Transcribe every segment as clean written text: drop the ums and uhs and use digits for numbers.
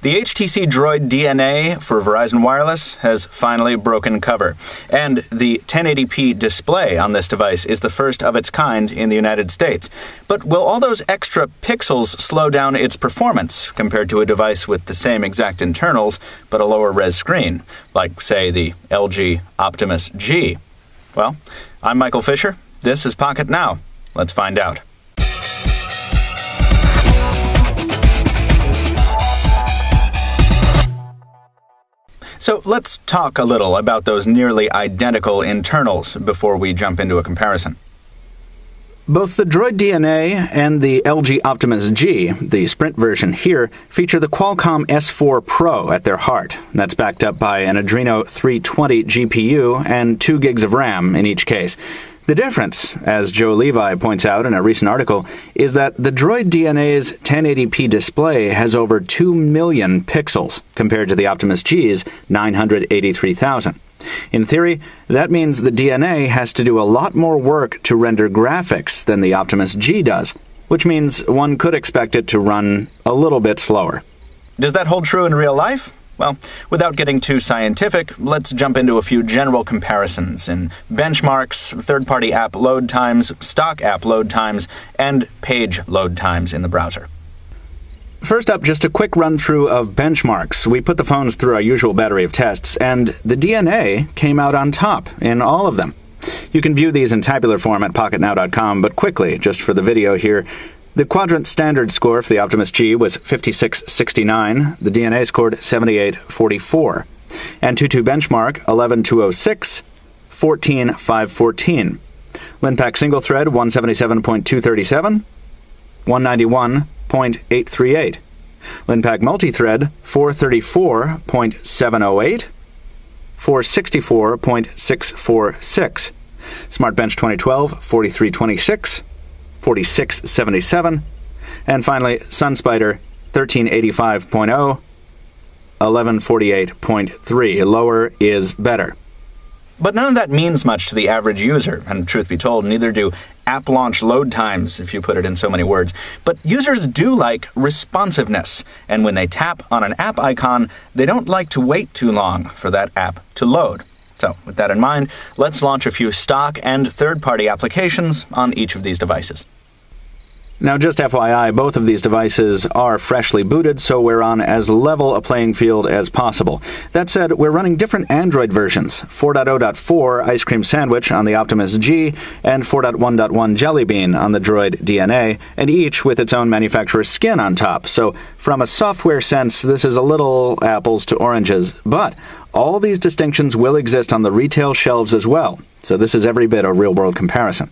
The HTC Droid DNA for Verizon Wireless has finally broken cover, and the 1080p display on this device is the first of its kind in the United States. But will all those extra pixels slow down its performance compared to a device with the same exact internals but a lower res screen, like, say, the LG Optimus G? Well, I'm Michael Fisher. This is Pocket Now. Let's find out. So let's talk a little about those nearly identical internals before we jump into a comparison. Both the Droid DNA and the LG Optimus G, the Sprint version here, feature the Qualcomm S4 Pro at their heart. That's backed up by an Adreno 320 GPU and 2 gigs of RAM in each case. The difference, as Joe Levi points out in a recent article, is that the Droid DNA's 1080p display has over 2 million pixels, compared to the Optimus G's 983,000. In theory, that means the DNA has to do a lot more work to render graphics than the Optimus G does, which means one could expect it to run a little bit slower. Does that hold true in real life? Well, without getting too scientific, let's jump into a few general comparisons in benchmarks, third-party app load times, stock app load times, and page load times in the browser. First up, just a quick run-through of benchmarks. We put the phones through our usual battery of tests, and the DNA came out on top in all of them. You can view these in tabular form at pocketnow.com, but quickly, just for the video here, the quadrant standard score for the Optimus G was 5669, the DNA scored 7844, Antutu benchmark 11206, 14514, Linpack single thread 177.237, 191.838, Linpack multi-thread 434.708, 464.646, SmartBench 2012 4326, 4677, and finally SunSpider 1385.0, 1148.3. Lower is better. But none of that means much to the average user, and truth be told, neither do app launch load times, if you put it in so many words. But users do like responsiveness, and when they tap on an app icon, they don't like to wait too long for that app to load. So, with that in mind, let's launch a few stock and third-party applications on each of these devices. Now, just FYI, both of these devices are freshly booted, so we're on as level a playing field as possible. That said, we're running different Android versions, 4.0.4 Ice Cream Sandwich on the Optimus G, and 4.1.1 Jelly Bean on the Droid DNA, and each with its own manufacturer's skin on top. So, from a software sense, this is a little apples to oranges, but all these distinctions will exist on the retail shelves as well, so this is every bit a real-world comparison.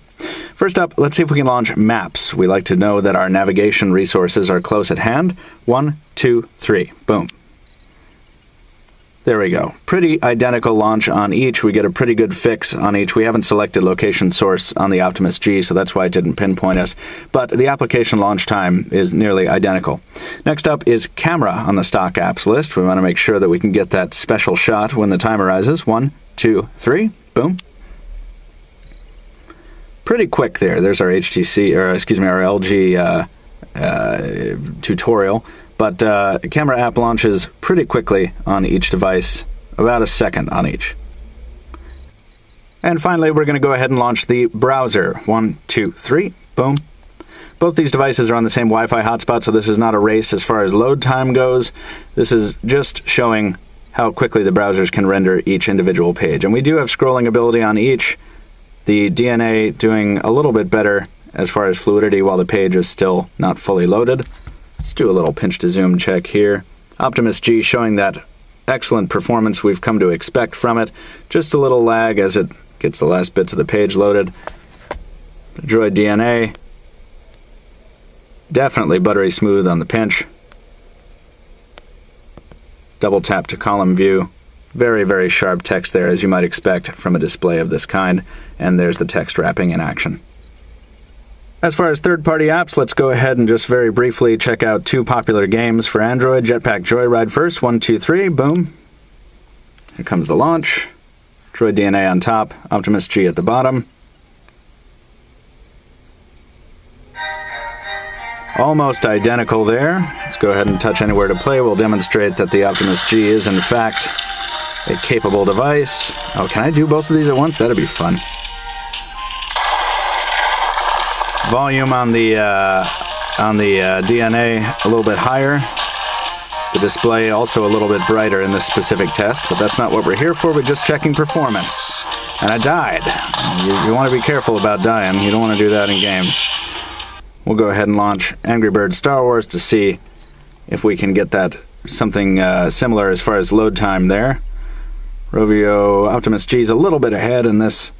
First up, let's see if we can launch Maps. We like to know that our navigation resources are close at hand. 1, 2, 3. Boom. There we go. Pretty identical launch on each. We get a pretty good fix on each. We haven't selected location source on the Optimus G, so that's why it didn't pinpoint us. But the application launch time is nearly identical. Next up is camera on the stock apps list. We want to make sure that we can get that special shot when the time arises. 1, 2, 3. Boom. Pretty quick there. There's our HTC, or excuse me, our LG tutorial. But camera app launches pretty quickly on each device, about a second on each. And finally, we're going to go ahead and launch the browser. 1, 2, 3. Boom. Both these devices are on the same Wi-Fi hotspot, so this is not a race as far as load time goes. This is just showing how quickly the browsers can render each individual page. And we do have scrolling ability on each. The DNA doing a little bit better as far as fluidity while the page is still not fully loaded. Let's do a little pinch to zoom check here. Optimus G showing that excellent performance we've come to expect from it. Just a little lag as it gets the last bits of the page loaded. Droid DNA, definitely buttery smooth on the pinch. Double tap to column view. Very, very sharp text there, as you might expect from a display of this kind. And there's the text wrapping in action. As far as third-party apps, let's go ahead and just very briefly check out 2 popular games for Android. Jetpack Joyride first. 1, 2, 3. Boom. Here comes the launch. Droid DNA on top. Optimus G at the bottom. Almost identical there. Let's go ahead and touch anywhere to play. We'll demonstrate that the Optimus G is, in fact, a capable device. Oh, can I do both of these at once? That'd be fun. Volume on the DNA a little bit higher. The display also a little bit brighter in this specific test, but that's not what we're here for. We're just checking performance. And I died. You want to be careful about dying. You don't want to do that in games. We'll go ahead and launch Angry Birds Star Wars to see if we can get that something similar as far as load time there. Rovio Optimus G is a little bit ahead in this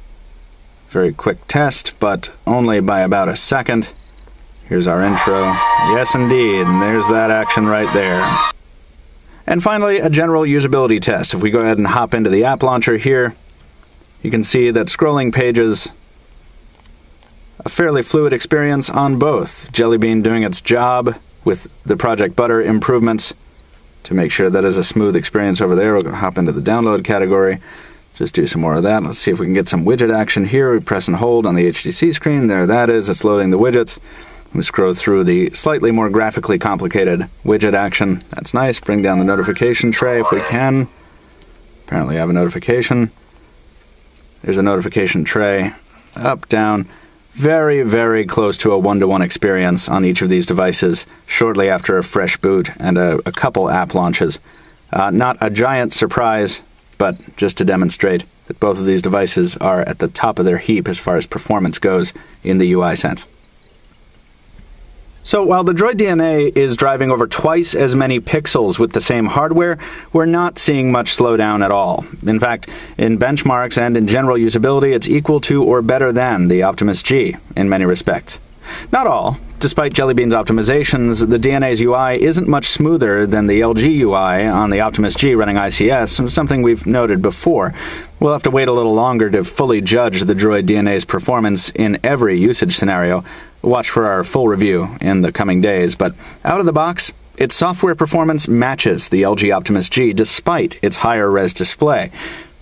very quick test, but only by about a second. Here's our intro. Yes, indeed, and there's that action right there. And finally, a general usability test. If we go ahead and hop into the app launcher here, you can see that scrolling pages, a fairly fluid experience on both. Jelly Bean doing its job with the Project Butter improvements to make sure that is a smooth experience over there. We'll hop into the download category, just do some more of that. Let's see if we can get some widget action here. We press and hold on the HTC screen. There that is. It's loading the widgets. We scroll through the slightly more graphically complicated widget action. That's nice. Bring down the notification tray if we can. Apparently I have a notification. There's a notification tray. Up, down. Very, very close to a one-to-one experience on each of these devices shortly after a fresh boot and a couple app launches. Not a giant surprise, but just to demonstrate that both of these devices are at the top of their heap as far as performance goes in the UI sense. So while the Droid DNA is driving over twice as many pixels with the same hardware, we're not seeing much slowdown at all. In fact, in benchmarks and in general usability, it's equal to or better than the Optimus G in many respects. Not all. Despite Jelly Bean's optimizations, the DNA's UI isn't much smoother than the LG UI on the Optimus G running ICS, something we've noted before. We'll have to wait a little longer to fully judge the Droid DNA's performance in every usage scenario. Watch for our full review in the coming days, but out of the box, its software performance matches the LG Optimus G despite its higher res display.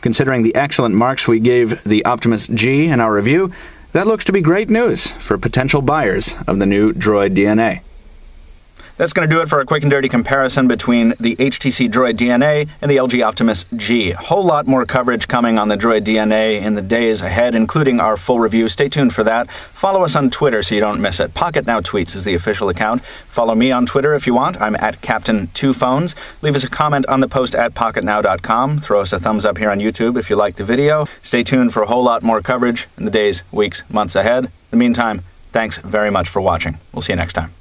Considering the excellent marks we gave the Optimus G in our review, that looks to be great news for potential buyers of the new Droid DNA. That's going to do it for a quick and dirty comparison between the HTC Droid DNA and the LG Optimus G. A whole lot more coverage coming on the Droid DNA in the days ahead, including our full review. Stay tuned for that. Follow us on Twitter so you don't miss it. Pocket Now Tweets is the official account. Follow me on Twitter if you want. I'm at Captain2Phones. Leave us a comment on the post at pocketnow.com. Throw us a thumbs up here on YouTube if you like the video. Stay tuned for a whole lot more coverage in the days, weeks, months ahead. In the meantime, thanks very much for watching. We'll see you next time.